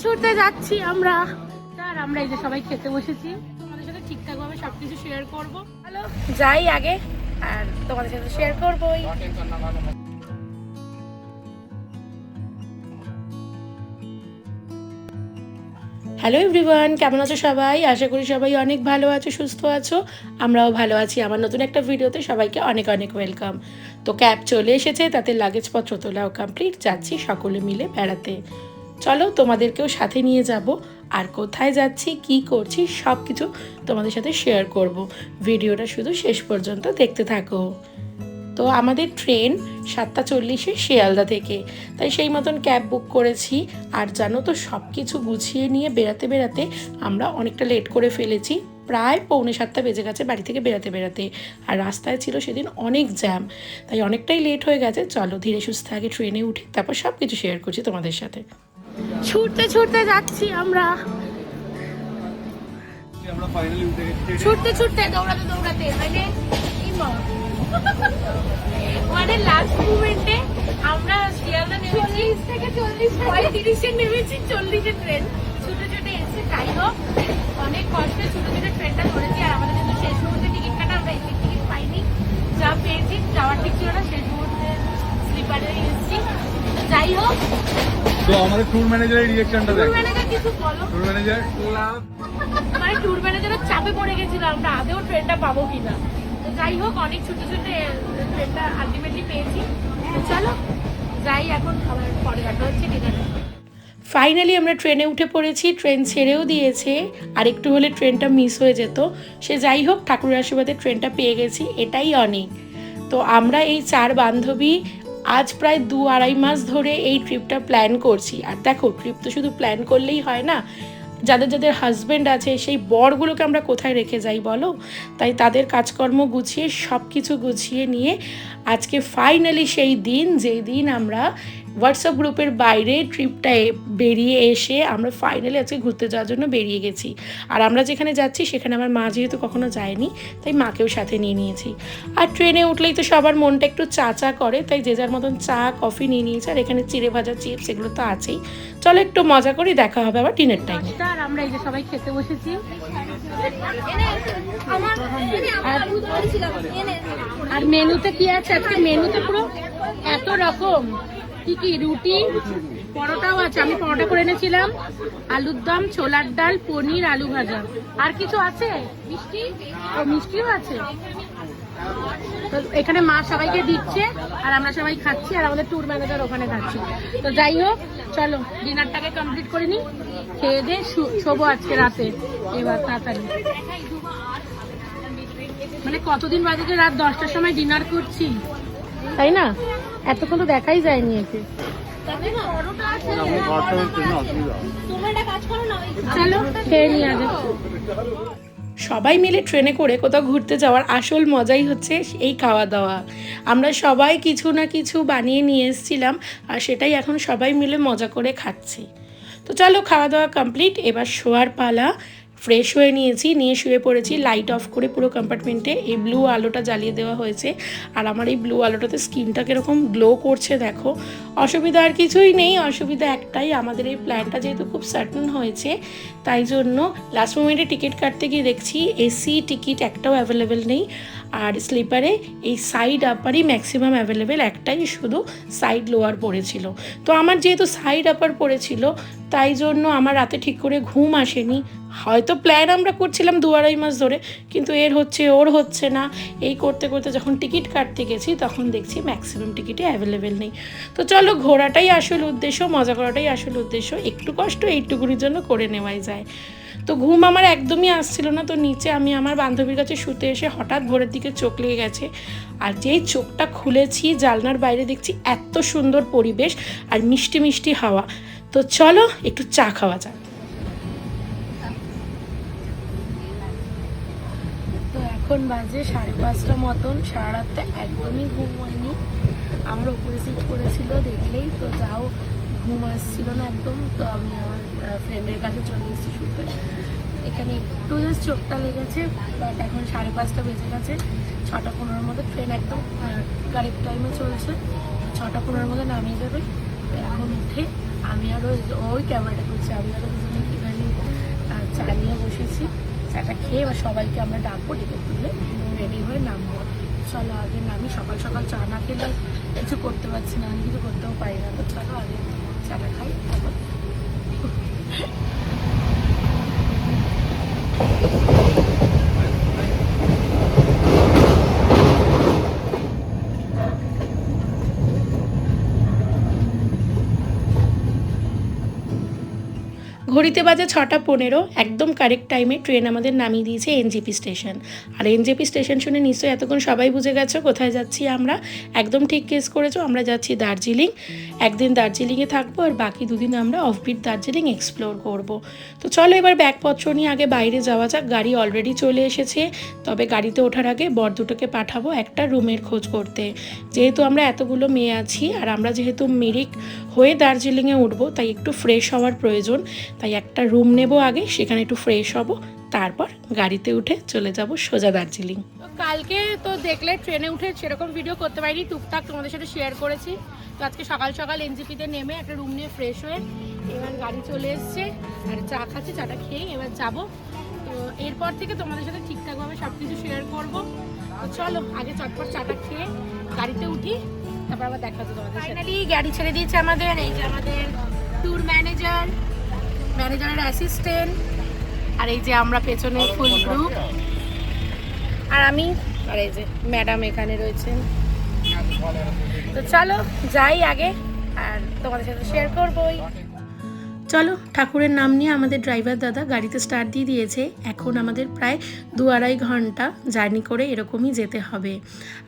ছুটতে যাচ্ছি আমরা। আর আমরা এই যে সবাই খেতে বসেছি, তোমাদের সাথে ঠিকঠাক ভাবে সবকিছু শেয়ার করব। হ্যালো, যাই আগে আর তোমাদের সাথে শেয়ার করবোই। হ্যালো এভরিওয়ান, কেমন আছো সবাই? আশা করি সবাই অনেক ভালো আছো, সুস্থ আছো। আমরাও ভালো আছি। আমার নতুন একটা ভিডিওতে সবাইকে অনেক অনেক ওয়েলকাম। তো ক্যাব চলে এসেছে, তাতে লাগেজপত্র তোলাও কমপ্লিট। যাচ্ছি সকলে মিলে বেড়াতে। চলো তোমাদেরকেও সাথে নিয়ে যাব, আর কোথায় যাচ্ছি কি করছি সব কিছু তোমাদের সাথে শেয়ার করব। ভিডিওটা শুধু শেষ পর্যন্ত দেখতে থাকো। তো আমাদের ট্রেন 7:40 শিয়ালদা থেকে, তাই সেই মতন ক্যাব বুক করেছি। আর জানো তো, সব কিছু গুছিয়ে নিয়ে বেরাতে বেরাতে আমরা অনেকটা লেট করে ফেলেছি। প্রায় 6:45 বেজে গেছে বাড়ি থেকে বেরাতে বেরাতে। আর রাস্তায় ছিল সেদিন অনেক জ্যাম, তাই অনেকটাই লেট হয়ে গেছে। চলো ধীরে সুস্থে আগে ট্রেনে উঠি, তারপর সব কিছু শেয়ার করছি তোমাদের সাথে। ছুটতে ছুটতে যাচ্ছি আমরা, ছুটতে ছুটতে দৌড়াতে দৌড়াতে, মানে লাস্ট মুমেন্টে আমরা শিয়ালদা নেমেছি, 35 নেমেছি, 40 ট্রেন ছুটে ছুটে এসে। যাই হোক, অনেক কষ্টে ছুটে ছুটে ট্রেনটা ধরেছি। আর আমাদের কিন্তু শেষ মুহূর্তে টিকিট কাটা, আমরা এসে টিকিট পাইনি। যা পেয়েছি, যাওয়ার ঠিক ছিল না, শেষ মুহূর্তে স্লিপারে এসেছি। যাই হোক, তো আমাদের ট্যুর ম্যানেজারের রিঅ্যাকশনটা দেখো। ট্যুর ম্যানেজার কিছু বলো। ট্যুর ম্যানেজার মানে ট্যুর ম্যানেজারের চাপে পড়ে গেছিল আমরা আদেও ট্রেনটা পাবো কিনা। তো যাই হোক, অনেক ছুটে ছুটে ট্রেনটা আলটিমেটলি পেয়েছি। তো চলো যাই এখন, খাবার পরে দেখা হচ্ছে ডিনারে। ফাইনালি আমরা ট্রেনে উঠে পড়েছি, ট্রেন ছেড়েও দিয়েছে। আর একটু হলে ট্রেনটা মিস হয়ে যেত। সে যাই হোক, ঠাকুরের আশীর্বাদে ট্রেনটা পেয়ে গেছি, এটাই অনেক। তো আমরা এই 4 বান্ধবী আজ প্রায় 2-2.5 মাস ধরে এই ট্রিপটা প্ল্যান করছি। আর দেখো, ট্রিপ তো শুধু প্ল্যান করলেই হয় না, যাদের যাদের হাজব্যান্ড আছে সেই বরগুলোকে আমরা কোথায় রেখে যাই বলো। তাই তাদের কাজকর্ম গুছিয়ে সব কিছু গুছিয়ে নিয়ে আজকে ফাইনালি সেই দিন, যেই দিন আমরা হোয়াটসঅ্যাপ গ্রুপের বাইরে ট্রিপটায় বেরিয়ে এসে আমরা ফাইনালি আজকে ঘুরতে যাওয়ার জন্য বেরিয়ে গেছি। আর আমরা যেখানে যাচ্ছি সেখানে আমার মা যেহেতু কখনো যায়নি, তাই মাকেও সাথে নিয়ে নিয়েছি। আর ট্রেনে উঠলেই তো সবার মনটা একটু চা চা করে, তাই যে যার মতন চা কফি নিয়ে নিয়েছে। আর এখানে চিড়ে ভাজা চিপস এগুলো তো আছেই। চলো একটু মজা করি, দেখা হবে আবার ডিনার টাইমে। আর আমরা এই যে সবাই খেতে বসেছি। আর মেনুতে কি আছে আজকে? মেনুতে পুরো এত রকম, কি কি রুটি, পরোটাও আছে। আমি পরোটা করে এনেছিলাম, আলুর দম, ছোলার ডাল, পনির, আলু ভাজা। আর কিছু আছে? মিষ্টি, ও মিষ্টিও আছে। তো এখানে মা সবাইকে দিচ্ছে আর আমরা সবাই খাচ্ছি, আর আমাদের ট্যুর ম্যানেজার ওখানে খাচ্ছি। তো যাই হোক, চলো ডিনারটাকে কমপ্লিট করে নিই, খেয়ে দিয়ে শোবো আজকে রাতে এবার তাড়াতাড়ি। মানে কতদিন বাজে যে রাত 10টার সময় ডিনার করছি, তাই না? এতক্ষণ তো দেখাই যায়নি এতে। চলো খেয়ে নিই আগে। সবাই মিলে ট্রেনে করে কোথাও ঘুরতে যাওয়ার আসল মজাই হচ্ছে এই খাওয়া দাওয়া। আমরা সবাই কিছু না কিছু বানিয়ে নিয়ে এসেছিলাম, আর সেটাই এখন সবাই মিলে মজা করে খাচ্ছি। তো চলো, খাওয়া দাওয়া কমপ্লিট, এবার শোয়ার পালা। ফ্রেশ হয়ে নিয়েছি, নিয়ে শুয়ে পড়েছি। লাইট অফ করে পুরো কম্পার্টমেন্টে এই ব্লু আলোটা জ্বালিয়ে দেওয়া হয়েছে। আর আমার এই ব্লু আলোটাতে স্কিনটা কীরকম গ্লো করছে দেখো। অসুবিধা আর কিছুই নেই, অসুবিধা একটাই, আমাদের এই প্ল্যানটা যেহেতু খুব সার্টেন হয়েছে, তাই জন্য লাস্ট মোমেন্টে টিকিট কাটতে গিয়ে দেখছি এসি টিকিট একটাও অ্যাভেলেবেল নেই। আর স্লিপারে এই সাইড আপারই ম্যাক্সিমাম অ্যাভেলেবেল, একটাই শুধু সাইড লোয়ার পড়েছিল। তো আমার যেহেতু সাইড আপার পড়েছিল, তাই জন্য আমার রাতে ঠিক করে ঘুম আসেনি। হয়তো প্ল্যান আমরা করছিলাম 2-2.5 মাস ধরে, কিন্তু এর হচ্ছে ওর হচ্ছে না। এই করতে করতে যখন টিকিট কাটতে গেছি, তখন দেখছি ম্যাক্সিমাম টিকিটে অ্যাভেলেবেল নেই। তো চলো, ঘোরাটাই আসল উদ্দেশ্য, মজা করাটাই আসল উদ্দেশ্য। একটু কষ্ট এইটুকুনির জন্য করে নেওয়াই যায়। তো ঘুম আমার একদমই আসছিল না। তো নিচে আমি আমার বান্ধবীর কাছে শুতে এসে হঠাৎ ভোরের দিকে চোখ লেগে গেছে। আর যেই চোখটা খুলেছি, জানলার বাইরে দেখছি এত সুন্দর পরিবেশ আর মিষ্টি মিষ্টি হাওয়া। তো চলো একটু চা খাওয়া যাক। তো এখন বাজে 5:30 মতন। সারা রাতে একদমই ঘুম হয়নি। আমার উপরে সিট করেছিল দেখলেই তো, যাও ঘুম আসছিল না একদম। তো আমি আমার ফ্রেন্ডের কাছে চলে এসেছি শুতে। এখানে একটু জাস্ট চোখটা লেগেছে, বাট এখন 5:30 বেজে গেছে। 6:15 মধ্যে ট্রেন একদম কারেক্ট টাইমে চলছে। 6:15 মধ্যে নামিয়ে দেবে। এখন উঠে আমি আরও ওই ক্যামেরাটা করছি, আমি আরও দুজনে একটুখানি চা নিয়ে বসেছি। চাটা খেয়ে এবার সবাইকে আমরা ডাকবো, ডেকে তুলে রেডি হয়ে নামবো। চলো আগে নামি, সকাল সকাল চা না খেলে কিছু করতে পারছি না, আমি কিছু করতেও পারি না। তো চলো আগে চাটা খাই তারপর। ঘড়িতে বাজে 6:15, একদম কারেক্ট টাইমে ট্রেন আমাদের নামিয়ে দিয়েছে এনজেপি স্টেশন। আর এনজেপি স্টেশন শুনে নিশ্চয়ই এতক্ষণ সবাই বুঝে গেছো কোথায় যাচ্ছি আমরা। একদম ঠিক কেস করেছো, আমরা যাচ্ছি দার্জিলিং। একদিন দার্জিলিংয়ে থাকবো আর বাকি দুদিন আমরা অফবিট দার্জিলিং এক্সপ্লোর করব। তো চলো এবার ব্যাগপত্র নিয়ে আগে বাইরে যাওয়া যাক। গাড়ি অলরেডি চলে এসেছে, তবে গাড়িতে ওঠার আগে বর দুটোকে পাঠাবো একটা রুমের খোঁজ করতে। যেহেতু আমরা এতগুলো মেয়ে আছি আর আমরা যেহেতু মিরিক হয়ে দার্জিলিংয়ে উঠবো, তাই একটু ফ্রেশ হওয়ার প্রয়োজন। তাই একটা রুম নেব আগে, সেখানে একটু ফ্রেশ হব, তারপর গাড়িতে উঠে চলে যাব সোজা দার্জিলিং। তো কালকে তো দেখলে ট্রেনে উঠে সেরকম ভিডিও করতে পারিনি, টুকটাক তোমাদের সাথে শেয়ার করেছি। তো আজকে সকাল সকাল এনজেপিতে নেমে একটা রুম নিয়ে ফ্রেশ হয়ে এবার গাড়ি চলে এসছে আর চা খাচ্ছি। চাটা খেয়েই এবার যাব। তো এরপর থেকে তোমাদের সাথে ঠিকঠাকভাবে সব কিছু শেয়ার করবো। তো চলো আগে চটপট চাটা খেয়ে গাড়িতে উঠি, তারপর আবার দেখা হচ্ছে তোমাদের। ফাইনালি গাড়ি ছেড়ে দিয়েছে আমাদের। এই যে আমাদের ট্যুর ম্যানেজারের অ্যাসিস্ট্যান্ট, আর এই যে আমরা পেছনে ফুল গ্রুপ, আর আমি, আর এই যে ম্যাডাম এখানে রয়েছেন। তো চলো যাই আগে আর তোমাদের সাথে শেয়ার করবোই। চলো, ঠাকুরের নাম নিয়ে আমাদের ড্রাইভার দাদা গাড়িতে স্টার্ট দিয়ে দিয়েছে। এখন আমাদের প্রায় 2-2.5 ঘন্টা জার্নি করে এরকমই যেতে হবে।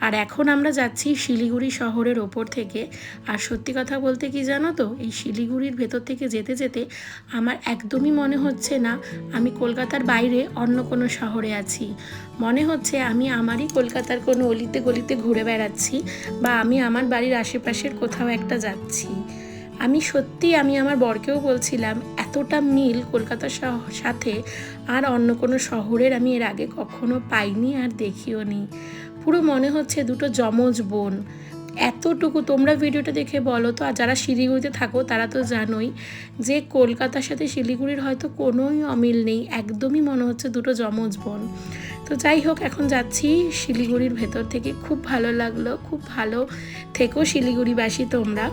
আর এখন আমরা যাচ্ছি শিলিগুড়ি শহরের ওপর থেকে। আর সত্যি কথা বলতে কি জানো তো, এই শিলিগুড়ির ভেতর থেকে যেতে যেতে আমার একদমই মনে হচ্ছে না আমি কলকাতার বাইরে অন্য কোনো শহরে আছি। মনে হচ্ছে আমি আমারই কলকাতার কোনো অলিতে গলিতে ঘুরে বেড়াচ্ছি, বা আমি আমার বাড়ির আশেপাশের কোথাও একটা যাচ্ছি। আমি আমার বরকেও বলছিলাম, এতটা মিল কলকাতার সাথে আর অন্য কোনো শহরের আমি এর আগে কখনো পাইনি আর দেখিও নি। পুরো মনে হচ্ছে দুটো যমজ বোন। এতটুকু তোমরা ভিডিওটা দেখে বলো তো। আর যারা শিলিগুড়িতে থাকো তারা তো জানোই যে কলকাতার সাথে শিলিগুড়ির হয়তো কোনোই অমিল নেই, একদমই মনে হচ্ছে দুটো যমজ বোন। তো যাই হোক, এখন যাচ্ছি শিলিগুড়ির ভেতর থেকে। খুব ভালো লাগলো, খুব ভালো থেকো শিলিগুড়িবাসী তোমরা।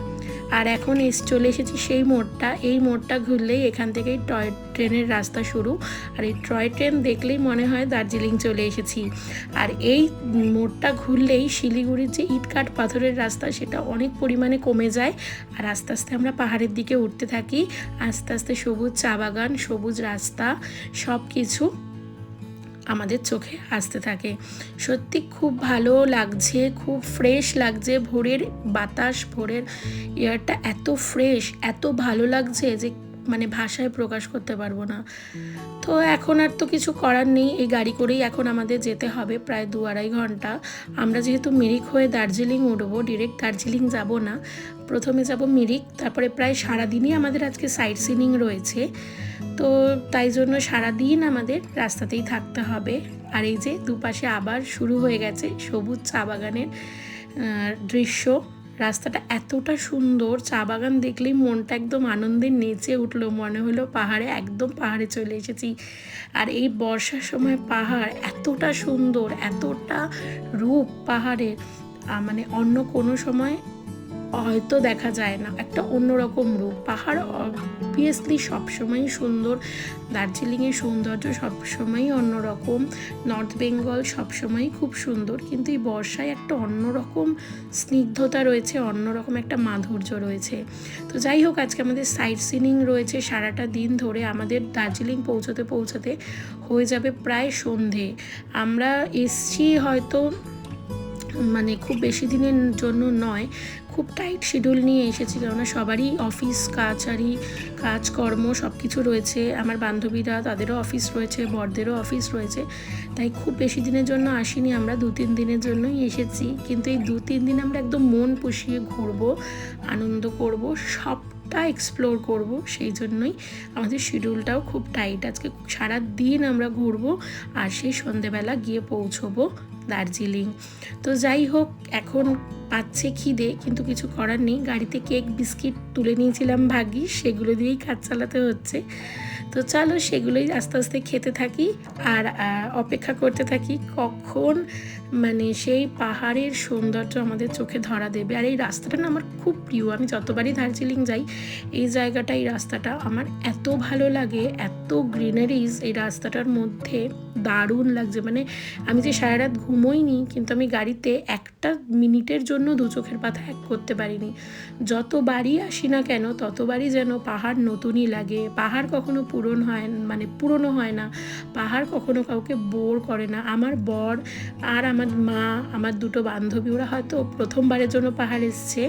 আর এখন চলে এসেছি সেই মোড়টা। এই মোড়টা ঘুরলেই এখান থেকেই টয় ট্রেনের রাস্তা শুরু। আর এই টয় ট্রেন দেখলেই মনে হয় দার্জিলিং চলে এসেছি। আর এই মোড়টা ঘুরলেই শিলিগুড়ির যে ইটকাট পাথরের রাস্তা সেটা অনেক পরিমাণে কমে যায়। আর আস্তে আস্তে আমরা পাহাড়ের দিকে উঠতে থাকি। আস্তে আস্তে সবুজ চা বাগান, সবুজ রাস্তা, সব কিছু আমাদের চোখে আসতে থাকে। সত্যি খুব ভালো লাগছে, খুব ফ্রেশ লাগছে। ভোরের বাতাস, ভোরের এয়ারটা এত ফ্রেশ, এত ভালো লাগছে যে মানে ভাষায় প্রকাশ করতে পারবো না। তো এখন আর তো কিছু করার নেই, এই গাড়ি করেই এখন আমাদের যেতে হবে প্রায় 2-2.5 ঘন্টা। আমরা যেহেতু মিরিক হয়ে দার্জিলিং উঠবো, ডিরেক্ট দার্জিলিং যাব না, প্রথমে যাব মিরিক, তারপরে প্রায় সারাদিনই আমাদের আজকে সাইট সিনিং রয়েছে। তো তাই জন্য সারাদিন আমাদের রাস্তাতেই থাকতে হবে। আর এই যে দুপাশে আবার শুরু হয়ে গেছে সবুজ চা বাগানের দৃশ্য। রাস্তাটা এতটা সুন্দর, চা বাগান দেখলেই মনটা একদম আনন্দে নেচে উঠলো, মনে হলো একদম পাহাড়ে চলে এসেছি। আর এই বর্ষার সময় পাহাড় এতটা সুন্দর, এতটা রূপ পাহাড়ের, মানে অন্য কোনো সময় হয়তো দেখা যায় না, একটা অন্যরকম রূপ। পাহাড় অবভিয়াসলি সবসময়ই সুন্দর, দার্জিলিংয়ের সৌন্দর্য সবসময়ই অন্যরকম, নর্থ বেঙ্গল সবসময়ই খুব সুন্দর, কিন্তু এই বর্ষায় একটা অন্যরকম স্নিগ্ধতা রয়েছে, অন্যরকম একটা মাধুর্য রয়েছে। তো যাই হোক, আজকে আমাদের সাইট সিনিং রয়েছে সারাটা দিন ধরে। আমাদের দার্জিলিং পৌঁছতে পৌঁছতে হয়ে যাবে প্রায় সন্ধে। আমরা এসছি হয়তো মানে খুব বেশি দিনের জন্য নয়, খুব টাইট শিডিউল নিয়ে এসেছি, কেননা সবারই অফিস কাজকর্ম সব কিছু রয়েছে। আমার বান্ধবীরা, তাদেরও অফিস রয়েছে, বরদেরও অফিস রয়েছে, তাই খুব বেশি দিনের জন্য আসিনি, আমরা 2-3 দিনের জন্যই এসেছি। কিন্তু এই 2-3 দিন আমরা একদম মন পুষিয়ে ঘুরবো, আনন্দ করব, সবটা এক্সপ্লোর করব। সেই জন্যই আমাদের শিডিউলটাও খুব টাইট। আজকে সারা দিন আমরা ঘুরবো আর সেই সন্ধেবেলা গিয়ে পৌঁছবো দার্জিলিং। তো যাই হোক, এখন পাচ্ছে খিদে, কিন্তু কিছু করার নেই। গাড়িতে কেক বিস্কিট তুলে নিয়েছিলাম ভাগ্যিস, সেগুলো দিয়েই কাজ চালাতে হচ্ছে। তো চলো সেগুলোই আস্তে আস্তে খেতে থাকি আর অপেক্ষা করতে থাকি কখন মানে সেই পাহাড়ের সৌন্দর্য আমাদের চোখে ধরা দেবে। আর এই রাস্তাটা না আমার খুব প্রিয়, আমি যতবারই দার্জিলিং যাই এই জায়গাটা, এই রাস্তাটা আমার এত ভালো লাগে, এত গ্রিনারিজ এই রাস্তাটার মধ্যে, দারুণ লাগছে। মানে আমি যে সারা রাত ঘুমোইনি, কিন্তু আমি গাড়িতে একটা মিনিটের জন্য দু চোখের পাতা এক করতে পারিনি। যতবারই আসি না কেন ততবারই যেন পাহাড় নতুনই লাগে। পাহাড় কখনো পুরনো হয় না, পাহাড় কখনো কাউকে বোর করে না। আমার বর আর আমার মা, আমার দুটো বান্ধবী, ওরা হয়তো প্রথমবারের জন্য পাহাড় এসছে,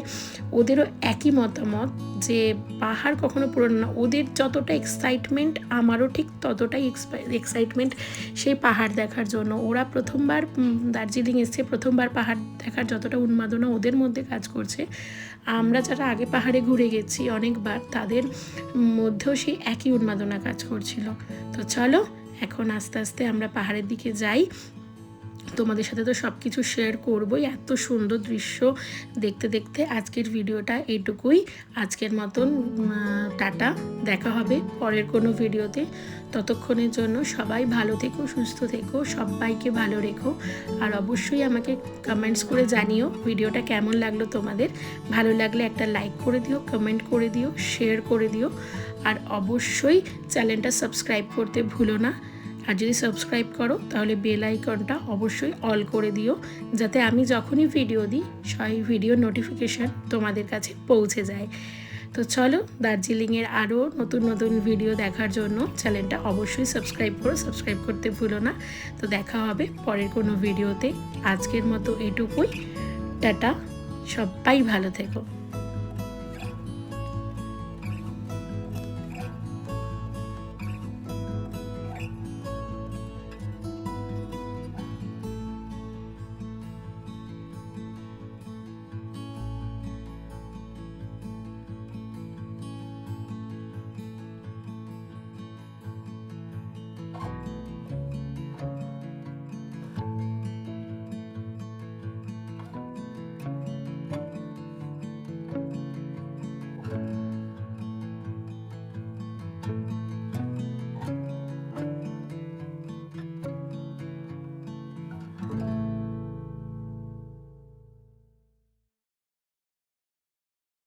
ওদেরও একই মতামত যে পাহাড় কখনো পুরনো না। ওদের যতটা এক্সাইটমেন্ট আমারও ঠিক ততটাই এক্সাইটমেন্ট সেই পাহাড় দেখার জন্য। ওরা প্রথমবার দার্জিলিং এসছে, প্রথমবার পাহাড় দেখার যতটা উন্মাদনা ওদের মধ্যে কাজ করছে, আমরা যারা আগে পাহাড়ে ঘুরে গেছি অনেকবার, তাদের মধ্যেও সেই একই উন্মাদনা কাজ করছিল। তো চলো এখন আস্তে আস্তে আমরা পাহাড়ের দিকে যাই। তোমাদের সাথে তো সব কিছু শেয়ার করবোই। এত সুন্দর দৃশ্য দেখতে দেখতে আজকের ভিডিওটা এইটুকুই। আজকের মতন টাটা, দেখা হবে পরের কোনো ভিডিওতে। ততক্ষণের জন্য সবাই ভালো থেকো, সুস্থ থেকো, সবাইকে ভালো রেখো। আর অবশ্যই আমাকে কমেন্টস করে জানিও ভিডিওটা কেমন লাগলো তোমাদের। ভালো লাগলে একটা লাইক করে দিও, কমেন্ট করে দিও, শেয়ার করে দিও। আর অবশ্যই চ্যানেলটা সাবস্ক্রাইব করতে ভুলো না। আর যদি সাবস্ক্রাইব করো তাহলে বেল আইকনটা অবশ্যই অল করে দিও, যাতে আমি যখনই ভিডিও দিই সেই ভিডিও নোটিফিকেশান তোমাদের কাছে পৌঁছে যায়। তো চলো, দার্জিলিংয়ের আরও নতুন নতুন ভিডিও দেখার জন্য চ্যানেলটা অবশ্যই সাবস্ক্রাইব করো, সাবস্ক্রাইব করতে ভুলো না। তো দেখা হবে পরের কোনো ভিডিওতে। আজকের মতো এটুকুই, টাটা, সবাই ভালো থেকো।